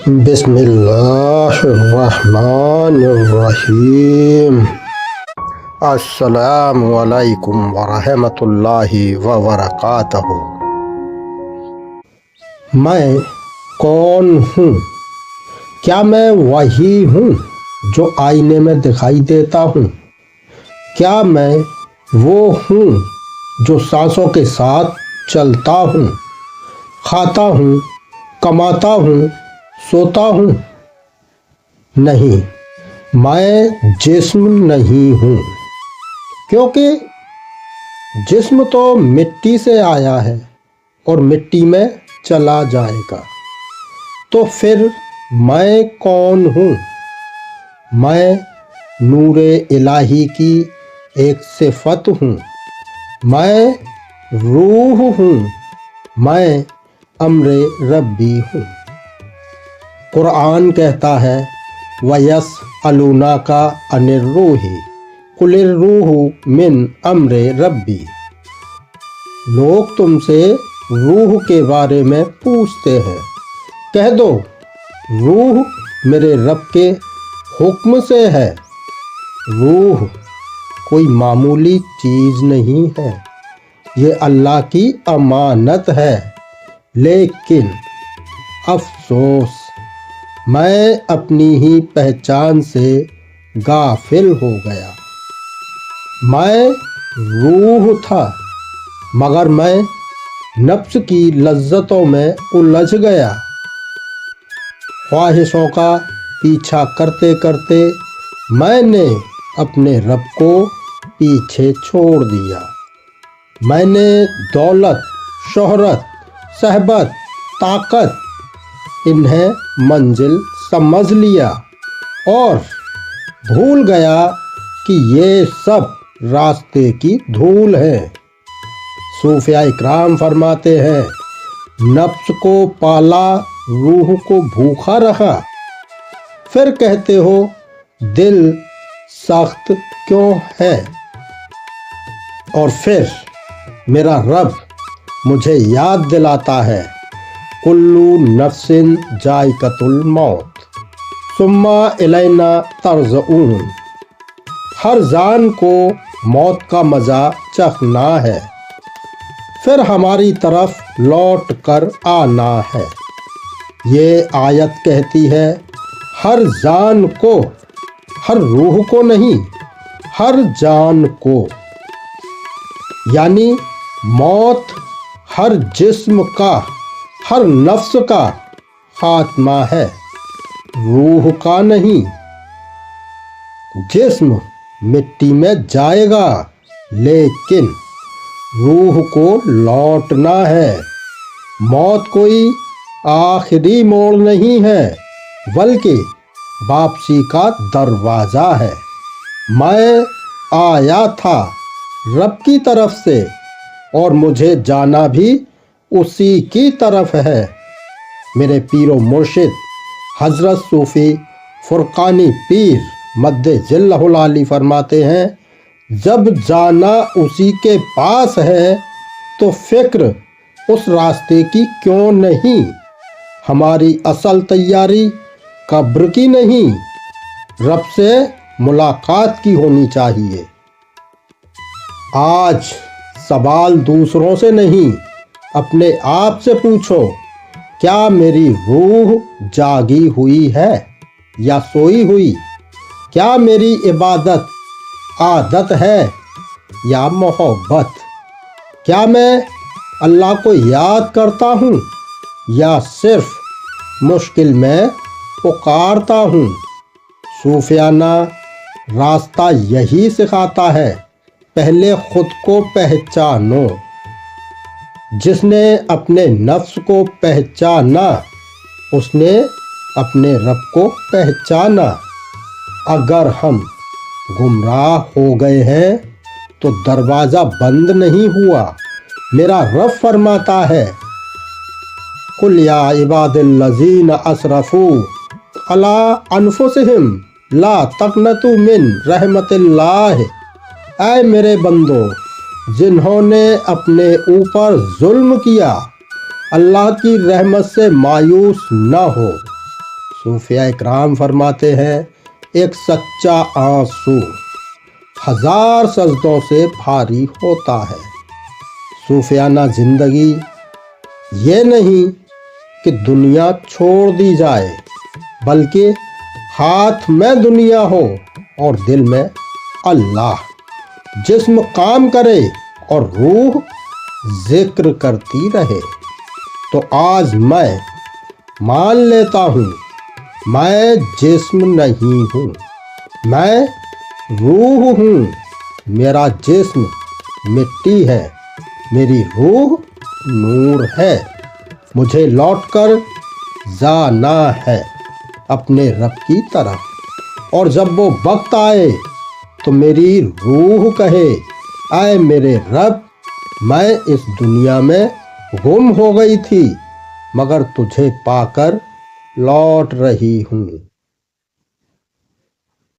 بسم اللہ الرحمن الرحیم۔ السلام علیکم ورحمۃ اللہ وبرکاتہ۔ میں کون ہوں؟ کیا میں وہی ہوں جو آئینے میں دکھائی دیتا ہوں؟ کیا میں وہ ہوں جو سانسوں کے ساتھ چلتا ہوں، کھاتا ہوں، کماتا ہوں، سوتا ہوں؟ نہیں، میں جسم نہیں ہوں، کیونکہ جسم تو مٹی سے آیا ہے اور مٹی میں چلا جائے گا۔ تو پھر میں کون ہوں؟ میں نور الہی کی ایک صفت ہوں، میں روح ہوں، میں امر ربی ہوں۔ قرآن کہتا ہے وَيَسْأَلُونَكَ عَنِ الرُّوحِ قُلِ الرُّوحُ مِنْ أَمْرِ رَبِّي۔ لوگ تم سے روح کے بارے میں پوچھتے ہیں، کہہ دو روح میرے رب کے حکم سے ہے۔ روح کوئی معمولی چیز نہیں ہے، یہ اللہ کی امانت ہے، لیکن افسوس میں اپنی ہی پہچان سے غافل ہو گیا۔ میں روح تھا، مگر میں نفس کی لذتوں میں الجھ گیا۔ خواہشوں کا پیچھا کرتے کرتے میں نے اپنے رب کو پیچھے چھوڑ دیا۔ میں نے دولت، شہرت، صحبت، طاقت انہیں منزل سمجھ لیا اور بھول گیا کہ یہ سب راستے کی دھول ہے۔ صوفیاء اکرام فرماتے ہیں نفس کو پالا، روح کو بھوکا رکھا، پھر کہتے ہو دل سخت کیوں ہے؟ اور پھر میرا رب مجھے یاد دلاتا ہے کلو نفس ذائقۃ الموت ثم الینا ترجعون۔ ہر جان کو موت کا مزہ چکھنا ہے، پھر ہماری طرف لوٹ کر آنا ہے۔ یہ آیت کہتی ہے ہر جان کو، ہر روح کو نہیں، ہر جان کو، یعنی موت ہر جسم کا، ہر نفس کا خاتمہ ہے، روح کا نہیں۔ جسم مٹی میں جائے گا، لیکن روح کو لوٹنا ہے۔ موت کوئی آخری موڑ نہیں ہے، بلکہ واپسی کا دروازہ ہے۔ میں آیا تھا رب کی طرف سے اور مجھے جانا بھی اسی کی طرف ہے۔ میرے پیر و مرشد حضرت صوفی فرقانی پیر مد ظلہ العالی فرماتے ہیں جب جانا اسی کے پاس ہے تو فکر اس راستے کی کیوں نہیں؟ ہماری اصل تیاری قبر کی نہیں، رب سے ملاقات کی ہونی چاہیے۔ آج سوال دوسروں سے نہیں، اپنے آپ سے پوچھو کیا میری روح جاگی ہوئی ہے یا سوئی ہوئی؟ کیا میری عبادت عادت ہے یا محبت؟ کیا میں اللہ کو یاد کرتا ہوں یا صرف مشکل میں پکارتا ہوں؟ صوفیانہ راستہ یہی سکھاتا ہے پہلے خود کو پہچانو۔ جس نے اپنے نفس کو پہچانا اس نے اپنے رب کو پہچانا۔ اگر ہم گمراہ ہو گئے ہیں تو دروازہ بند نہیں ہوا۔ میرا رب فرماتا ہے قل یا عباد الذین اسرفوا علی انفسہم لا تقنطوا من رحمت اللہ۔ اے میرے بندو جنہوں نے اپنے اوپر ظلم کیا، اللہ کی رحمت سے مایوس نہ ہو۔ صوفیہ کرام فرماتے ہیں ایک سچا آنسو 1000 سجدوں سے بھاری ہوتا ہے۔ صوفیانہ زندگی یہ نہیں کہ دنیا چھوڑ دی جائے، بلکہ ہاتھ میں دنیا ہو اور دل میں اللہ، جسم کام کرے اور روح ذکر کرتی رہے۔ تو آج میں مان لیتا ہوں میں جسم نہیں ہوں، میں روح ہوں۔ میرا جسم مٹی ہے، میری روح نور ہے۔ مجھے لوٹ کر جانا ہے اپنے رب کی طرف، اور جب وہ وقت آئے تو میری روح کہے اے میرے رب، میں اس دنیا میں گم ہو گئی تھی مگر تجھے پا کر لوٹ رہی ہوں۔